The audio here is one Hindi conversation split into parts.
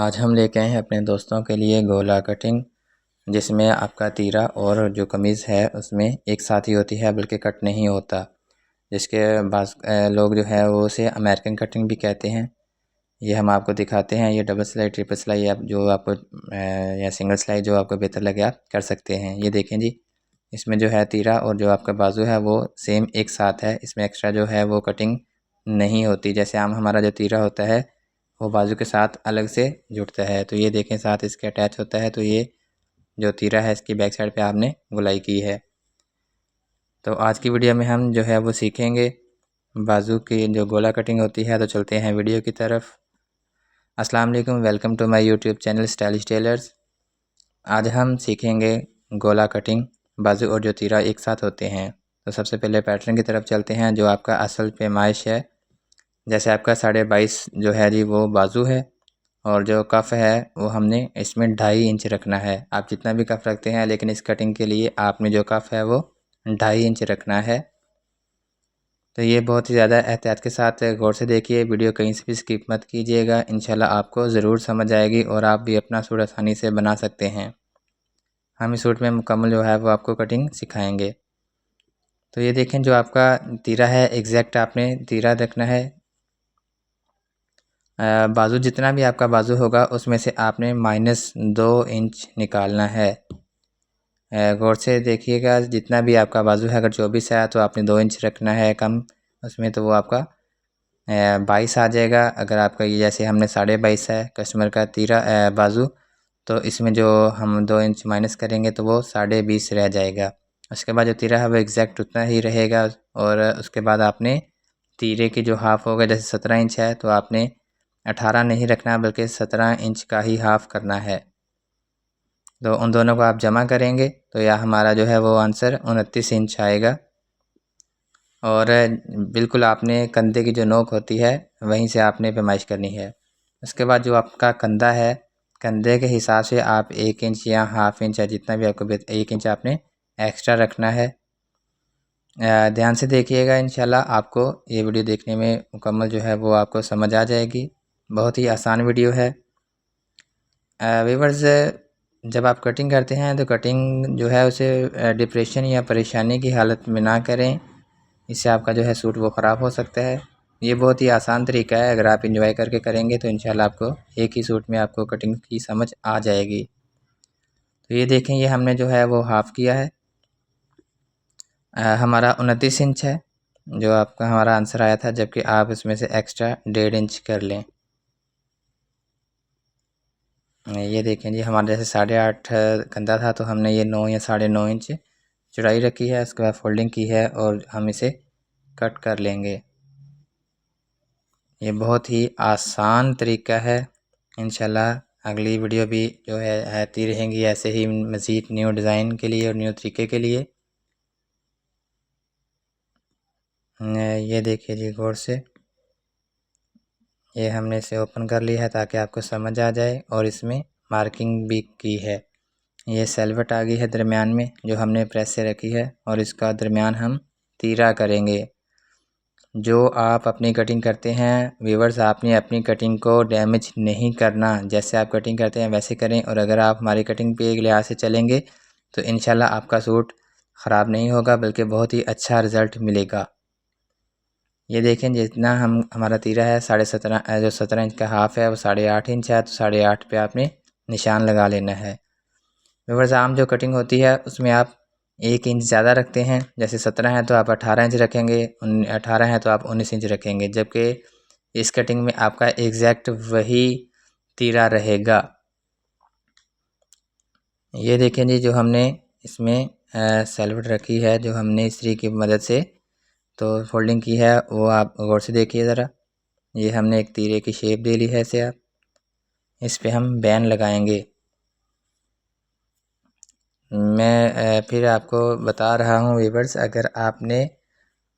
आज हम लेके आए हैं अपने दोस्तों के लिए गोला कटिंग, जिसमें आपका तीरा और जो कमीज़ है उसमें एक साथ ही होती है, बल्कि कट नहीं होता। जिसके बाज़ लोग जो है वो उसे अमेरिकन कटिंग भी कहते हैं। ये हम आपको दिखाते हैं। ये डबल सिलाई, ट्रिपल सिलाई आप जो आपको या सिंगल सिलाई जो आपको बेहतर लगे आप कर सकते हैं। ये देखें जी, इसमें जो है तीरा और जो आपका बाजू है वो सेम एक साथ है। इसमें एक्स्ट्रा जो है वो कटिंग नहीं होती। जैसे आम हमारा जो तीरा होता है वो बाजू के साथ अलग से जुड़ता है, तो ये देखें साथ इसके अटैच होता है। तो ये जो तीरा है इसकी बैक साइड पे आपने गोलाई की है। तो आज की वीडियो में हम जो है वो सीखेंगे बाजू की जो गोला कटिंग होती है। तो चलते हैं वीडियो की तरफ। अस्सलाम वालेकुम, welcome to my YouTube channel stylish tailors. आज हम सीखेंगे गोला कटिंग, बाजू और जो तीरा एक साथ होते हैं। तो सबसे पहले पैटर्न की तरफ चलते हैं। जो आपका असल पैमाइश है, जैसे आपका 22.5 जो है जी वो बाजू है, और जो कफ़ है वो हमने इसमें 2.5 इंच रखना है। आप जितना भी कफ़ रखते हैं, लेकिन इस कटिंग के लिए आपने जो कफ़ है वो 2.5 इंच रखना है। तो ये बहुत ही ज़्यादा एहतियात के साथ गौर से देखिए, वीडियो कहीं से भी स्किप मत कीजिएगा। इंशाल्लाह आपको ज़रूर समझ आएगी और आप भी अपना सूट आसानी से बना सकते हैं। हम इस सूट में मुकम्मल जो है वो आपको कटिंग सिखाएँगे। तो ये देखें, जो आपका तीरा है एग्जैक्ट आपने तीरा रखना है। बाजू जितना भी आपका बाजू होगा उसमें से आपने -2 इंच निकालना है। गौर से देखिएगा, जितना भी आपका बाजू है, अगर 24 है तो आपने 2 इंच रखना है कम उसमें, तो वो आपका 22 आ जाएगा। अगर आपका ये जैसे हमने 22.5 है कस्टमर का तीरा बाजू, तो इसमें जो हम 2 इंच माइनस करेंगे तो वो 20.5 रह जाएगा। उसके बाद जो तीरा है वो एग्जैक्ट उतना ही रहेगा। और उसके बाद आपने तीरे की जो हाफ़ होगा, जैसे 17 इंच है तो आपने 18 नहीं रखना, बल्कि 17 इंच का ही हाफ़ करना है। तो उन दोनों को आप जमा करेंगे तो यह हमारा जो है वो आंसर 29 इंच आएगा। और बिल्कुल आपने कंधे की जो नोक होती है वहीं से आपने पैमाइश करनी है। उसके बाद जो आपका कंधा है, कंधे के हिसाब से आप 1 इंच या हाफ़ इंच या जितना भी आपको 1 इंच आपने एक्स्ट्रा रखना है। ध्यान से देखिएगा, इंशाल्लाह आपको ये वीडियो देखने में मुकम्मल जो है वो आपको समझ आ जाएगी। बहुत ही आसान वीडियो है। व्यूअर्स, जब आप कटिंग करते हैं तो कटिंग जो है उसे डिप्रेशन या परेशानी की हालत में ना करें। इससे आपका जो है सूट वो ख़राब हो सकता है। ये बहुत ही आसान तरीका है, अगर आप इंजॉय करके करेंगे तो इंशाल्लाह आपको एक ही सूट में आपको कटिंग की समझ आ जाएगी। तो ये देखें, ये हमने जो है वो हाफ़ किया है। हमारा 29 इंच है जो आपका हमारा आंसर आया था, जबकि आप इसमें से एक्स्ट्रा 1.5 इंच कर लें। ये देखें जी, हमारे जैसे 8.5 कंधा था तो हमने ये 9 या 9.5 इंच चौड़ाई रखी है। उसके बाद फोल्डिंग की है और हम इसे कट कर लेंगे। ये बहुत ही आसान तरीका है। इंशाल्लाह अगली वीडियो भी जो है आती रहेंगी ऐसे ही मज़ीद न्यू डिज़ाइन के लिए और न्यू तरीके के लिए। ये देखिए जी गौर से, ये हमने इसे ओपन कर लिया है ताकि आपको समझ आ जाए। और इसमें मार्किंग भी की है। ये सेलवट आ गई है दरमियान में जो हमने प्रेस से रखी है, और इसका दरमियान हम तीरा करेंगे। जो आप अपनी कटिंग करते हैं व्यूअर्स, आपने अपनी कटिंग को डैमेज नहीं करना। जैसे आप कटिंग करते हैं वैसे करें, और अगर आप हमारी कटिंग पे एक लिहाज से चलेंगे तो इंशाल्लाह आपका सूट ख़राब नहीं होगा, बल्कि बहुत ही अच्छा रिज़ल्ट मिलेगा। ये देखें, जितना हमारा तीरा है 17.5, जो 17 इंच का हाफ़ है वो 8.5 इंच है, तो 8.5 पे आपने निशान लगा लेना है। व्यूअर्स, आम जो कटिंग होती है उसमें आप 1 इंच ज़्यादा रखते हैं। जैसे 17 है तो आप 18 इंच रखेंगे, 18 है तो आप 19 इंच रखेंगे, जबकि इस कटिंग में आपका एग्जैक्ट वही तीरा रहेगा। ये देखें जी, जो हमने इसमें सेलवट रखी है, जो हमने इस्त्री की मदद से तो फोल्डिंग की है, वो आप गौर से देखिए ज़रा। ये हमने एक तीरे की शेप दे ली है। इसे आप इस पे हम बैन लगाएंगे। मैं फिर आपको बता रहा हूँ व्यूअर्स, अगर आपने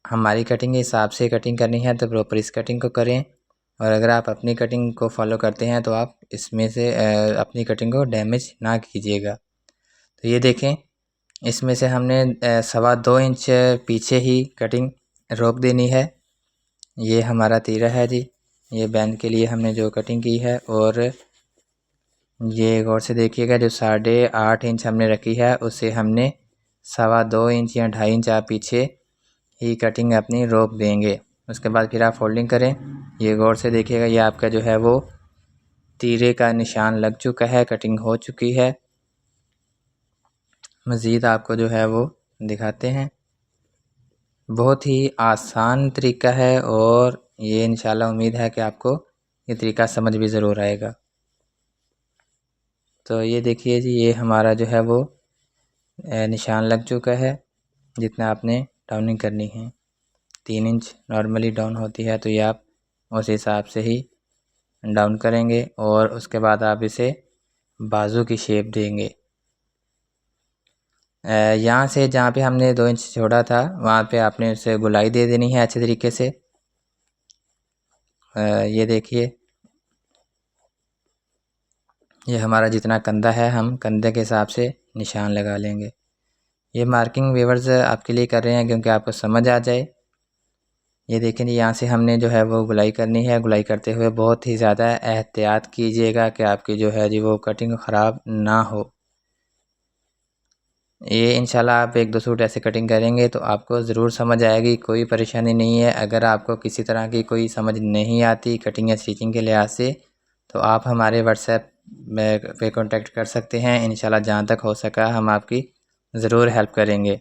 हमारी कटिंग के हिसाब से कटिंग करनी है तो प्रॉपर इस कटिंग को करें, और अगर आप अपनी कटिंग को फॉलो करते हैं तो आप इसमें से अपनी कटिंग को डैमेज ना कीजिएगा। तो ये देखें, इसमें से हमने 2.25 इंच पीछे ही कटिंग रोक देनी है। ये हमारा तीरा है जी, ये बैन के लिए हमने जो कटिंग की है। और ये गौर से देखिएगा, जो 8.5 इंच हमने रखी है उससे हमने 2.25 इंच या 2.5 इंच आप पीछे ही कटिंग अपनी रोक देंगे। उसके बाद फिर आप फोल्डिंग करें। ये गौर से देखिएगा, ये आपका जो है वो तीरे का निशान लग चुका है, कटिंग हो चुकी है। मज़ीद आपको जो है वो दिखाते हैं। बहुत ही आसान तरीका है और ये इंशाल्लाह उम्मीद है कि आपको ये तरीका समझ भी ज़रूर आएगा। तो ये देखिए जी, ये हमारा जो है वो निशान लग चुका है। जितना आपने डाउनिंग करनी है, 3 इंच नॉर्मली डाउन होती है, तो ये आप उस हिसाब से ही डाउन करेंगे और उसके बाद आप इसे बाजू की शेप देंगे। यहाँ से जहाँ पे हमने 2 इंच छोड़ा था वहाँ पे आपने उसे गुलाई दे देनी है अच्छे तरीके से। ये देखिए, ये हमारा जितना कंधा है हम कंधे के हिसाब से निशान लगा लेंगे। ये मार्किंग व्यूअर्स आपके लिए कर रहे हैं क्योंकि आपको समझ आ जाए। ये देखें जी, यहाँ से हमने जो है वो गुलाई करनी है। गुलाई करते हुए बहुत ही ज़्यादा एहतियात कीजिएगा कि आपकी जो है जी वो कटिंग ख़राब ना हो। ये इंशाल्लाह आप 1-2 सूट ऐसे कटिंग करेंगे तो आपको ज़रूर समझ आएगी, कोई परेशानी नहीं है। अगर आपको किसी तरह की कोई समझ नहीं आती कटिंग या स्टिचिंग के लिहाज से, तो आप हमारे व्हाट्सएप में पे कांटेक्ट कर सकते हैं। इंशाल्लाह जहाँ तक हो सका हम आपकी ज़रूर हेल्प करेंगे।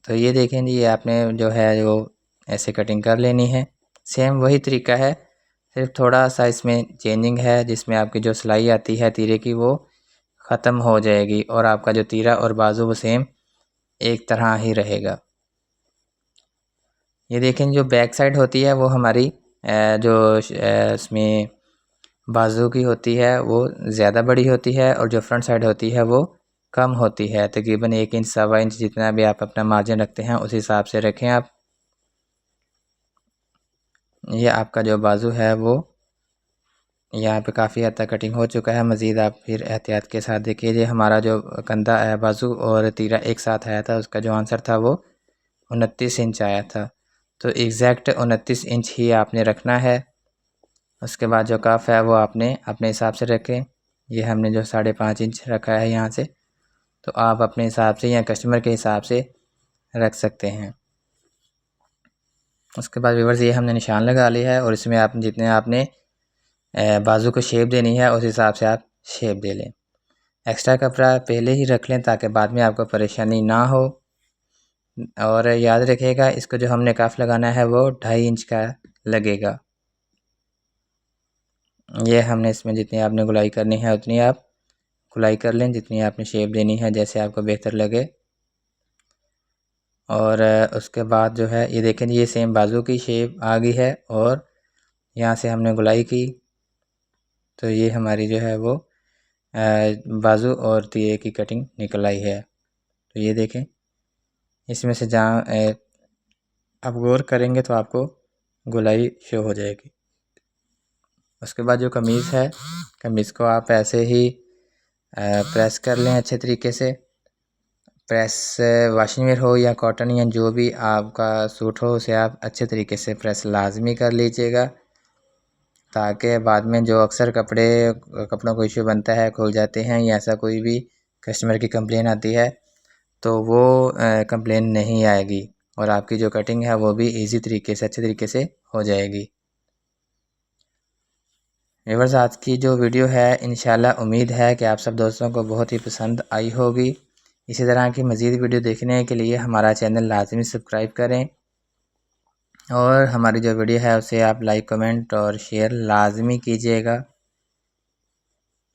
तो ये देखें जी, ये आपने जो है वो ऐसे कटिंग कर लेनी है। सेम वही तरीका है, सिर्फ थोड़ा सा इसमें चेंजिंग है, जिसमें आपकी जो सिलाई आती है तीरे की वो ख़त्म हो जाएगी और आपका जो तीरा और बाजू वो सेम एक तरह ही रहेगा। ये देखें, जो बैक साइड होती है वो हमारी जो इसमें बाजू की होती है वो ज़्यादा बड़ी होती है और जो फ्रंट साइड होती है वो कम होती है। तकरीबन 1 इंच 1.25 इंच जितना भी आप अपना मार्जिन रखते हैं उस हिसाब से रखें आप। ये आपका जो बाजू है वो यहाँ पे काफ़ी हद तक कटिंग हो चुका है। मज़ीद आप फिर एहतियात के साथ देखिए। ये हमारा जो कंधा बाजू और तीरा एक साथ आया था, उसका जो आंसर था वो 29 इंच आया था। तो एग्जैक्ट 29 इंच ही आपने रखना है। उसके बाद जो कफ है वो आपने अपने हिसाब से रखें। ये हमने जो 5.5 इंच रखा है यहाँ से, तो आप अपने हिसाब से या कस्टमर के हिसाब से रख सकते हैं। उसके बाद व्यूअर्स, ये हमने निशान लगा लिया है और इसमें आप जितने आपने बाजू को शेप देनी है उस हिसाब से आप शेप दे लें। एक्स्ट्रा कपड़ा पहले ही रख लें ताकि बाद में आपको परेशानी ना हो। और याद रखिएगा, इसको जो हमने कफ लगाना है वो 2.5 इंच का लगेगा। ये हमने इसमें जितनी आपने गुलाई करनी है उतनी आप गुलाई कर लें, जितनी आपने शेप देनी है जैसे आपको बेहतर लगे। और उसके बाद जो है ये देखें, ये सेम बाजू की शेप आ गई है और यहाँ से हमने गुलाई की, तो ये हमारी जो है वो बाजू और तीरे की कटिंग निकल आई है। तो ये देखें, इसमें से जहाँ आप गौर करेंगे तो आपको गुलाई शो हो जाएगी। उसके बाद जो कमीज़ है, कमीज़ को आप ऐसे ही प्रेस कर लें अच्छे तरीके से। प्रेस वाशिंग में हो या कॉटन या जो भी आपका सूट हो उसे आप अच्छे तरीके से प्रेस लाजमी कर लीजिएगा, ताकि बाद में जो अक्सर कपड़ों को इशू बनता है, खुल जाते हैं या ऐसा कोई भी कस्टमर की कंप्लेन आती है तो वो कंप्लेन नहीं आएगी और आपकी जो कटिंग है वो भी इजी तरीके से अच्छे तरीके से हो जाएगी। व्यूअर्स, आज की जो वीडियो है इंशाल्लाह उम्मीद है कि आप सब दोस्तों को बहुत ही पसंद आई होगी। इसी तरह की मज़ीद वीडियो देखने के लिए हमारा चैनल लाजमी सब्सक्राइब करें और हमारी जो वीडियो है उसे आप लाइक कमेंट और शेयर लाजमी कीजिएगा।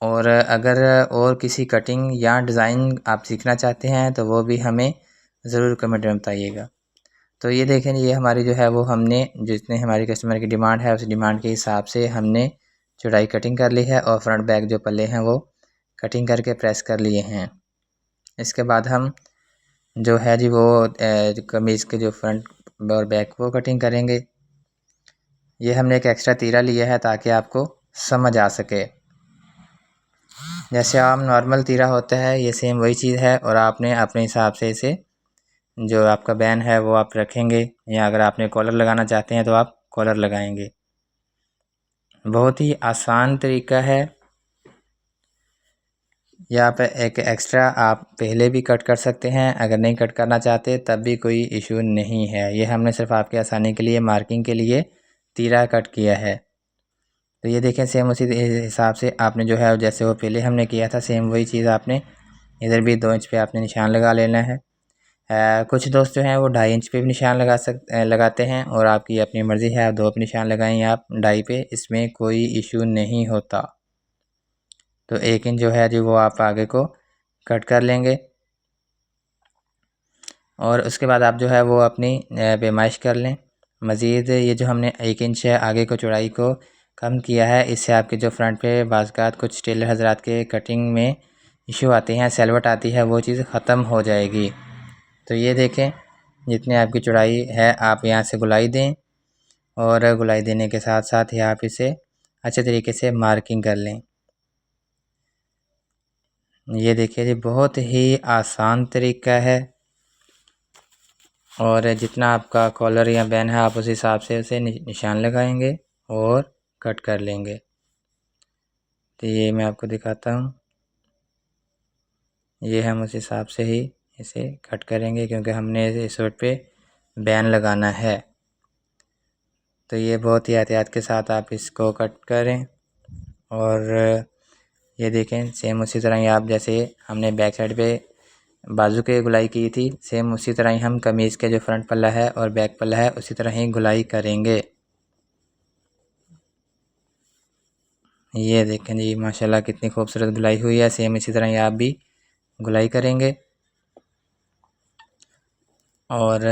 और अगर और किसी कटिंग या डिज़ाइन आप सीखना चाहते हैं तो वो भी हमें ज़रूर कमेंट में बताइएगा। तो ये देखें, ये हमारी जो है वो हमने जितने हमारी कस्टमर की डिमांड है उस डिमांड के हिसाब से हमने चौड़ाई कटिंग कर ली है और फ्रंट बैक जो पल्ले हैं वो कटिंग करके प्रेस कर लिए हैं। इसके बाद हम जो है जी वो कमीज़ के जो फ्रंट और बैक वो कटिंग करेंगे। ये हमने एक एक्स्ट्रा तीरा लिया है ताकि आपको समझ आ सके। जैसे आम नॉर्मल तीरा होता है ये सेम वही चीज़ है और आपने अपने हिसाब से इसे जो आपका बैन है वो आप रखेंगे, या अगर आपने कॉलर लगाना चाहते हैं तो आप कॉलर लगाएंगे। बहुत ही आसान तरीका है या आप एक एक्स्ट्रा आप पहले भी कट कर सकते हैं, अगर नहीं कट करना चाहते तब भी कोई इशू नहीं है। ये हमने सिर्फ आपके आसानी के लिए, मार्किंग के लिए तीरा कट किया है। तो ये देखें सेम उसी हिसाब से आपने जो है जैसे वो पहले हमने किया था सेम वही चीज़ आपने इधर भी 2 इंच पे आपने निशान लगा लेना है। कुछ दोस्त जो हैं वो 2.5 इंच पे भी निशान लगाते हैं, और आपकी अपनी मर्ज़ी है, आप 2 पे निशान लगाएं या आप 2.5 पे, इसमें कोई इशू नहीं होता। तो 1 इंच जो है जी वो आप आगे को कट कर लेंगे, और उसके बाद आप जो है वो अपनी पैमाइश कर लें। मज़ीद ये जो हमने 1 इंच आगे को चौड़ाई को कम किया है, इससे आपके जो फ्रंट पे बाज़ कुछ टेलर हज़रात के कटिंग में इशू आते हैं, सेलवट आती है, वो चीज़ ख़त्म हो जाएगी। तो ये देखें जितनी आपकी चौड़ाई है आप यहाँ से गुलाई दें, और गुलाई देने के साथ साथ ही आप इसे अच्छे तरीके से मार्किंग कर लें। ये देखिए जी बहुत ही आसान तरीका है, और जितना आपका कॉलर या बैन है आप उस हिसाब से उसे निशान लगाएंगे और कट कर लेंगे। तो ये मैं आपको दिखाता हूँ, ये हम उस हिसाब से ही इसे कट करेंगे क्योंकि हमने इस सूट पे बैन लगाना है। तो ये बहुत ही एहतियात के साथ आप इसको कट करें, और ये देखें सेम उसी तरह ही आप जैसे हमने बैक साइड पे बाजू के गुलाई की थी, सेम उसी तरह ही हम कमीज़ के जो फ्रंट पल्ला है और बैक पल्ला है उसी तरह ही गुलाई करेंगे। ये देखें जी माशाल्लाह कितनी खूबसूरत गुलाई हुई है। सेम इसी तरह ही आप भी गुलाई करेंगे, और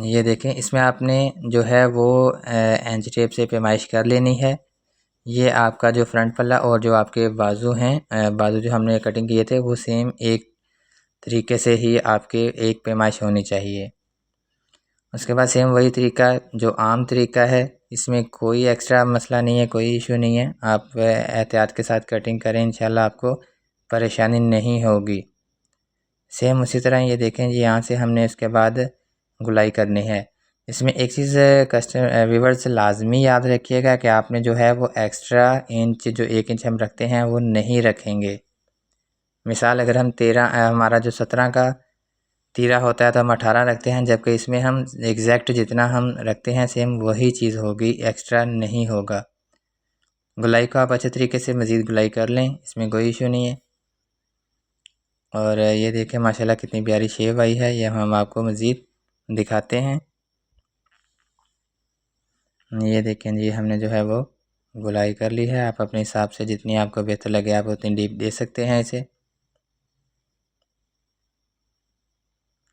ये देखें इसमें आपने जो है वो एंच टेप से पैमाइश कर लेनी है। ये आपका जो फ्रंट पल्ला और जो आपके बाजू हैं, बाजू जो हमने कटिंग किए थे वो सेम एक तरीके से ही आपके एक पैमाइश होनी चाहिए। उसके बाद सेम वही तरीका जो आम तरीका है, इसमें कोई एक्स्ट्रा मसला नहीं है, कोई इशू नहीं है। आप एहतियात के साथ कटिंग करें, इंशाल्लाह आपको परेशानी नहीं होगी। सेम उसी तरह ये देखें जी यहाँ से हमने इसके बाद गुलाई करनी है। इसमें एक चीज़ व्यूअर्स लाजमी याद रखिएगा कि आपने जो है वो एक्स्ट्रा इंच जो 1 इंच हम रखते हैं वो नहीं रखेंगे। मिसाल अगर हम 13 हमारा जो 17 का तीरा होता है तो हम 18 रखते हैं, जबकि इसमें हम एग्जैक्ट जितना हम रखते हैं सेम वही चीज़ होगी, एक्स्ट्रा नहीं होगा। गुलाई को आप अच्छे तरीके से मज़ीद गुलाई कर लें, इसमें कोई इशू नहीं है। और ये देखें माशाल्लाह कितनी प्यारी शेप आई है, ये हम आपको मज़ीद दिखाते हैं। ये देखें जी हमने जो है वो गुलाई कर ली है। आप अपने हिसाब से जितनी आपको बेहतर लगे आप उतनी डीप दे सकते हैं इसे।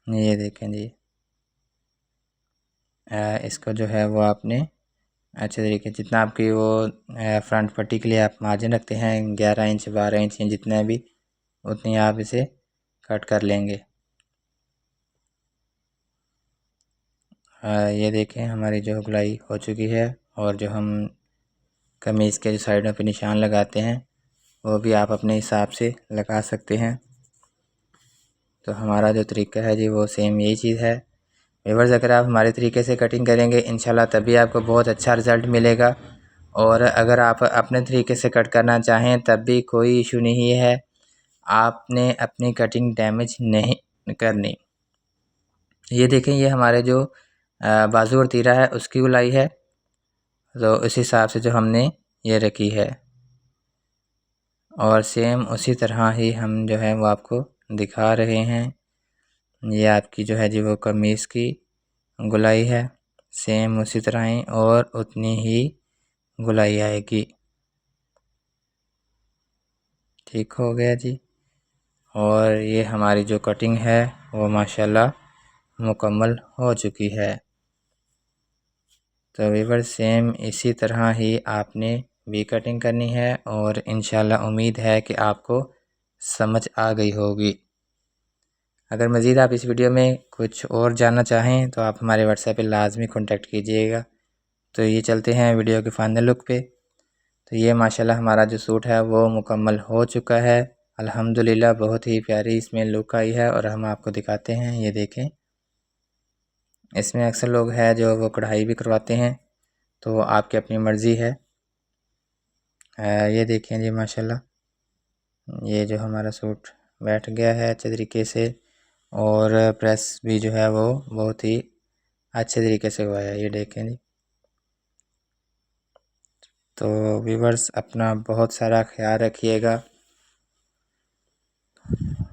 ये देखें जी इसको जो है वो आपने अच्छे तरीके जितना आपकी वो फ्रंट पट्टी के लिए आप मार्जिन रखते हैं 11 इंच 12 इंच या जितना भी, उतनी आप इसे कट कर लेंगे। ये देखें हमारी जो गुलाई हो चुकी है, और जो हम कमीज़ के जो साइडों पे निशान लगाते हैं वो भी आप अपने हिसाब से लगा सकते हैं। तो हमारा जो तरीका है जी वो सेम यही चीज़ है। व्यूअर्स अगर आप हमारे तरीके से कटिंग करेंगे इंशाल्लाह तभी आपको बहुत अच्छा रिज़ल्ट मिलेगा, और अगर आप अपने तरीके से कट करना चाहें तब भी कोई इशू नहीं है, आपने अपनी कटिंग डैमेज नहीं करनी। ये देखें ये हमारे जो बाजू और तीरा है उसकी गुलाई है, तो इस हिसाब से जो हमने ये रखी है, और सेम उसी तरह ही हम जो है वो आपको दिखा रहे हैं। ये आपकी जो है जी वो कमीज़ की गुलाई है, सेम उसी तरह ही और उतनी ही गुलाई आएगी। ठीक हो गया जी, और ये हमारी जो कटिंग है वो माशाल्लाह मुकम्मल हो चुकी है। तो व्यूअर सेम इसी तरह ही आपने भी कटिंग करनी है, और इंशाल्लाह उम्मीद है कि आपको समझ आ गई होगी। अगर मज़ीद आप इस वीडियो में कुछ और जानना चाहें तो आप हमारे व्हाट्सएप पे लाजमी कॉन्टेक्ट कीजिएगा। तो ये चलते हैं वीडियो के फाइनल लुक पे। तो ये माशाल्लाह हमारा जो सूट है वो मुकम्मल हो चुका है अल्हम्दुलिल्लाह। बहुत ही प्यारी इसमें लुक आई है, और हम आपको दिखाते हैं। ये देखें इसमें अक्सर लोग हैं जो वो कढ़ाई भी करवाते हैं, तो आपकी अपनी मर्ज़ी है। ये देखें जी माशाल्लाह ये जो हमारा सूट बैठ गया है अच्छे तरीके से, और प्रेस भी जो है वो बहुत ही अच्छे तरीके से हुआ है, ये देखें जी। तो व्यूअर्स अपना बहुत सारा ख्याल रखिएगा।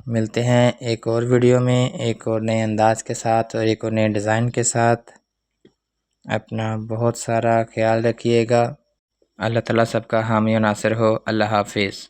मिलते हैं एक और वीडियो में, एक और नए अंदाज के साथ और एक और नए डिज़ाइन के साथ। अपना बहुत सारा ख्याल रखिएगा। अल्लाह ताला सबका हामी और नासिर हो। अल्लाह हाफिज़।